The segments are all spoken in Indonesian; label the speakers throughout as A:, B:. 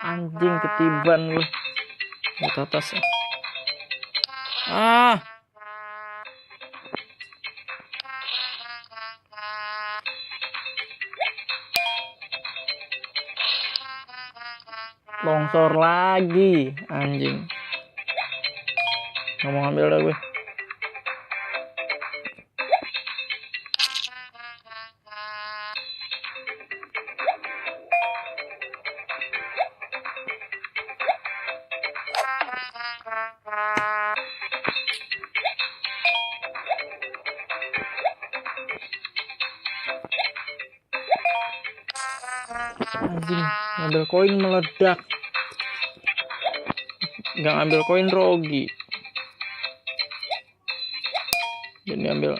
A: Anjing ketiban lu. Ke atas. Ah. Longsor lagi, anjing. Nggak mau ngambil dah gue. Anjing, ngambil koin meledak. Nggak ngambil koin rugi. Jadi ambil.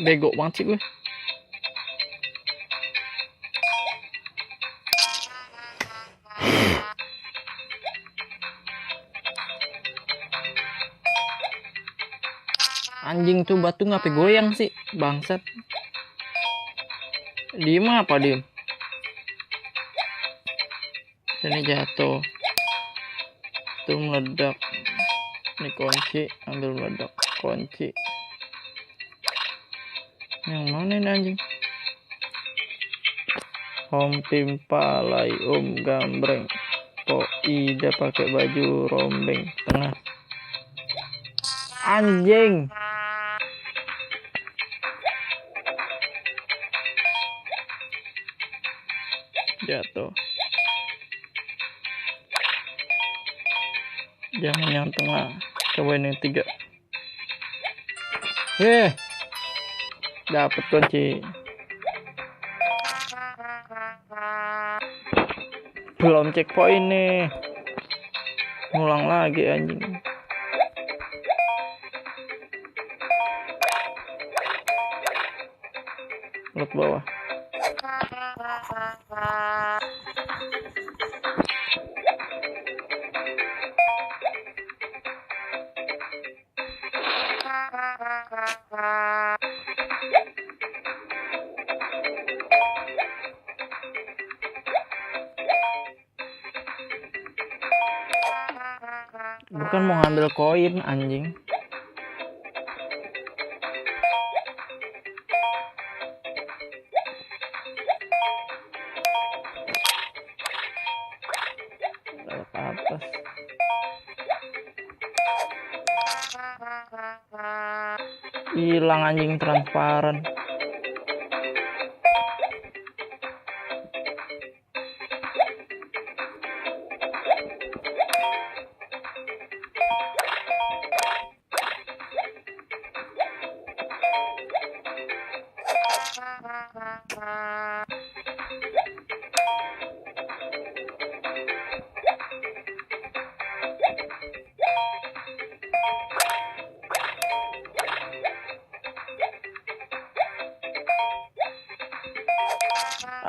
A: Bego banget sih gue. Anjing tuh batu ngapain goyang sih, bangsat. Diem apa diem? Sini jatuh. Tuh meledak. Ini kunci, ambil meledak. Kunci. Yang mana ini anjing? Hom timpa lai gambreng. Po ida pakai baju rombeng tengah. Anjing. Jatuh. Jangan yang tengah. Coba ini 3. Dapat kunci. Belum checkpoint nih. Ngulang lagi anjing. Lihat bawah. Bukan mau ngambil koin anjing. Lewat atas. Hilang anjing transparan.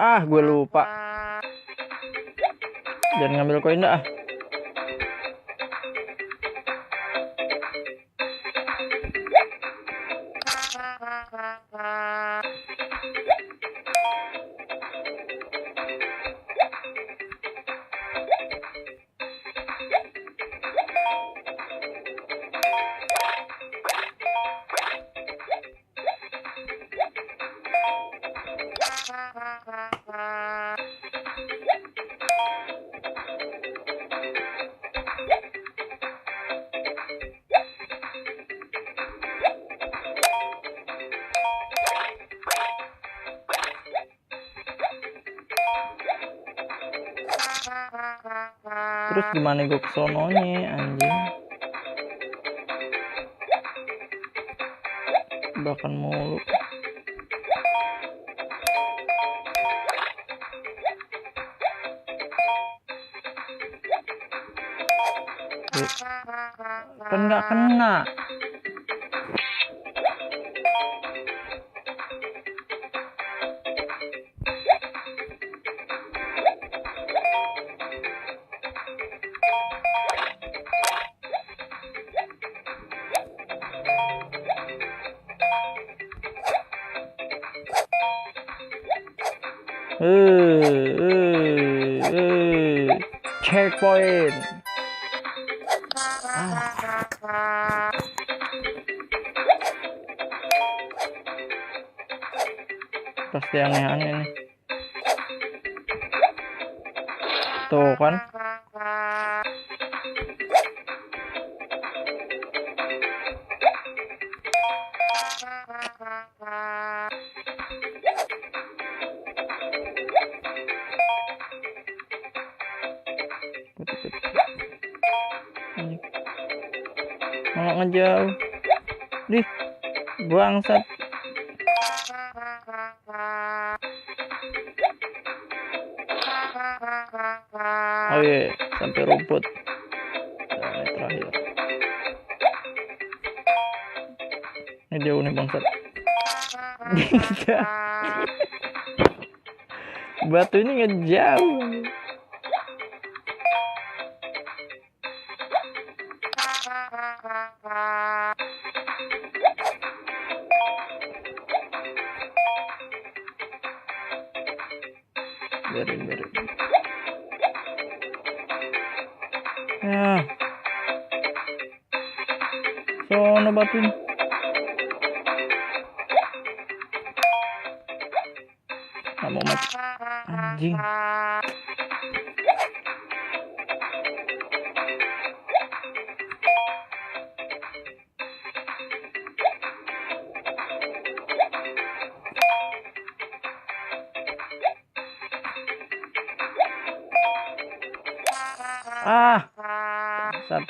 A: Ah, gue lupa. Jangan ngambil koin dah. Terus gimana gue kesononya anjing? Bahkan mulu. Kan nggak kena. Checkpoint. Pasti aneh-aneh nih. Tuh kan. Malah ngejauh. Dih, bangsat. Oh iya, sampai rumput. Nah, ini terakhir. Ini jauh nih bangsat. Batu ini ngejauh. Biarin. Ya. Sono batunya. Nggak mau mati. Anjing. Bangsat.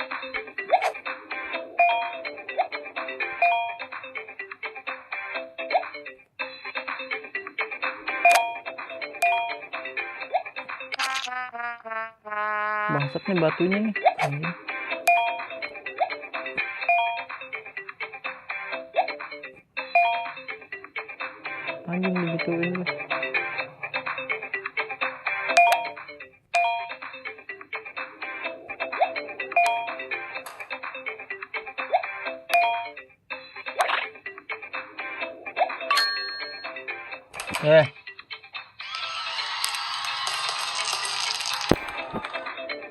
A: Bangsat nih batunya nih. Anjing digituin gue.